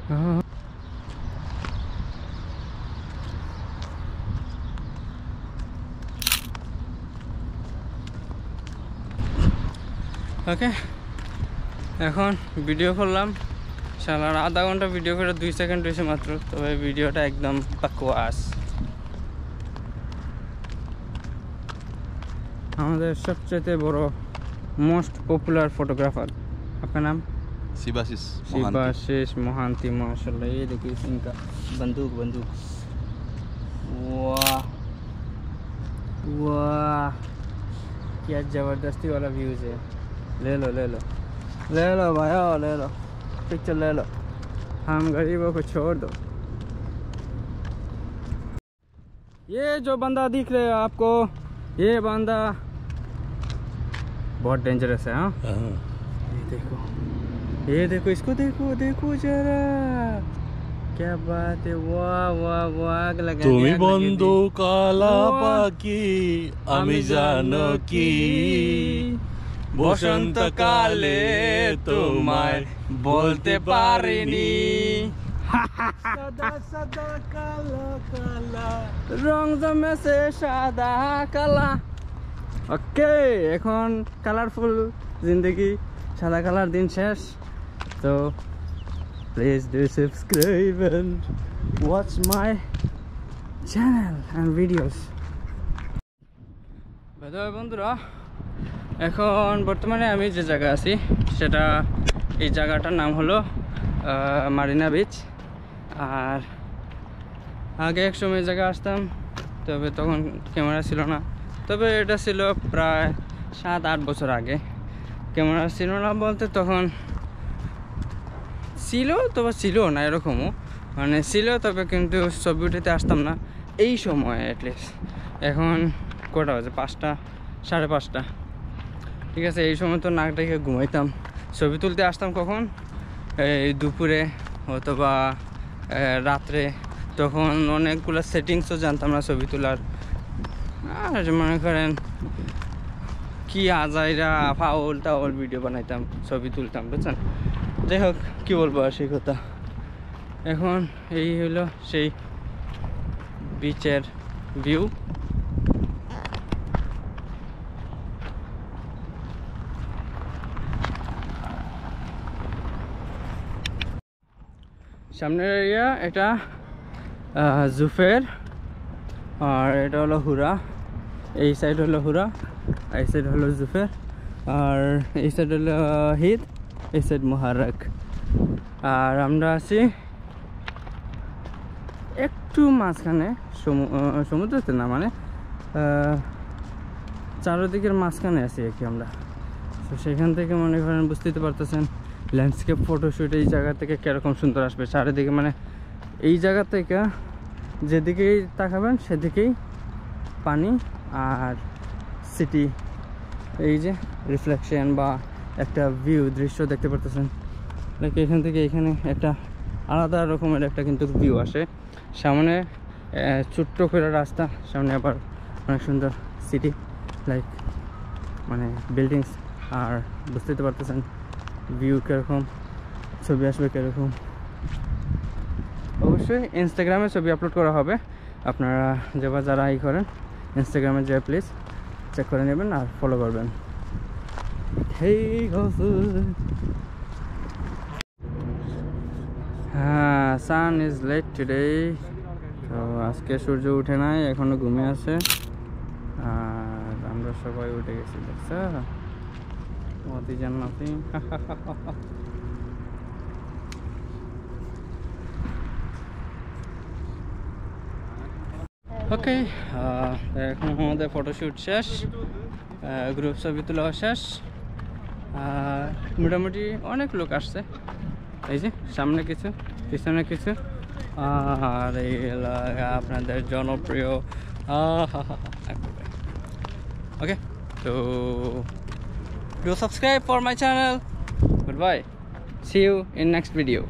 ওকে, এখন ভিডিও করলাম, শালার আধা ঘন্টা ভিডিও করে 2 সেকেন্ড হয়েছে মাত্র, তবে ভিডিওটা একদম বাকওয়াস। আমাদের সবচেয়ে বড় মোস্ট পপুলার फोटोग्राफर, आपका नाम? शिवाशीष मोहांती। माशाल्लाह, ये देखिए इनका बंदूक। वाह वाह, क्या ज़बरदस्ती वाला व्यूज़ है। ले लो भाई, ले लो पिक्चर, ले लो। हम गरीबों को छोड़ दो। ये जो बंदा दिख रहा है आपको, ये बंदा बहुत डेंजरस है। हाँ, ये देखो इसको, देखो जरा, क्या बात है। वाह वाह वाह, आग लगा। তুমি বন্ধু কালা পাখি, আমি জানো কি বসন্তকালে তোমায় বলতে পারিনি। সাদা কালা রং জমেছে সাদা কালা। ওকে, এখন কালারফুল জিন্দগি, সাদা কালার দিন শেষ। তো please do subscribe and watch my channel and videos. ভাই বন্ধুরা, এখন বর্তমানে আমি যে জায়গা আছি সেটা, এই জায়গাটার নাম হলো মারিনা বিচ। আর আগে এক সময় জায়গা আসতাম, তবে তখন ক্যামেরা ছিল না। তবে এটা ছিল প্রায় 7-8 বছর আগে। ক্যামেরা ছিল না বলতে, তখন ছিল তবে ছিল না এরকমও, মানে ছিল তবে কিন্তু ছবি উঠাতে আসতাম না এই সময় অ্যাটলিস্ট। এখন কটা বাজে? 5টা, 5:30। ঠিক আছে, এই সময় তো নাক ডেকে ঘুমাইতাম। ছবি তুলতে আসতাম কখন? এই দুপুরে অথবা রাত্রে। তখন অনেকগুলো সেটিংসও জানতাম না ছবি তোলার। আর মনে করেন কি আজাইরা ফাউল টাউল ভিডিও বানাইতাম, ছবি তুলতাম, বুঝছেন? যাই হোক, কী বলবো আর সেই কথা। এখন এই হলো সেই বিচের ভিউ। সামনের এরিয়া এটা জুফের, আর এটা হলো হুরা। এই সাইড হলো হুরা, এই সাইড হলো জুফের, আর এই সাইড হলো হিদ, এই সাইড মুহাররক। আর আমরা আছি একটু মাঝখানে, সমুদ্রতে না, মানে চারদিকের মাঝখানে আছি আর কি আমরা। তো সেখান থেকে মনে করেন বুঝতে পারতেছেন ল্যান্ডস্কেপ ফটোশ্যুট এই জায়গা থেকে কীরকম সুন্দর আসবে চারিদিকে। মানে এই জায়গা থেকে যেদিকেই তাকাবেন সেদিকেই পানি আর সিটি, এই যে রিফ্লেকশন বা একটা ভিউ, দৃশ্য দেখতে পারতেছেন। লাইক এখান থেকে এখানে একটা আলাদা রকমের একটা কিন্তু ভিউ আসে। সামনে ছোট্ট করে রাস্তা, সামনে আবার অনেক সুন্দর সিটি, লাইক মানে বিল্ডিংস। আর বুঝতে পারতেছেন ভিউ কীরকম, ছবি আসবে কীরকম। অবশ্যই ইনস্টাগ্রামে ছবি আপলোড করা হবে, আপনারা যারা ই করেন ইনস্টাগ্রামে যেয়ে প্লিজ চেক করে নেবেন আর ফলো করবেন। হ্যাঁ, সান ইজ লেট টুডে। তো আজকে সূর্য উঠে নাই, এখনো ঘুমে আছে। আর আমরা সবাই উঠে গেছি, দেখছ? মতি জান্নাতি। ওকে, এখন আমাদের ফটোশ্যুট শেষ, গ্রুপ ছবি তোলা শেষ। মোটামুটি অনেক লোক আসছে, এই যে সামনে কিছু, পিছনে কিছু। আর এই এলাকা আপনাদের জনপ্রিয়। ওকে, তো do subscribe for my channel. Goodbye, see you in next video.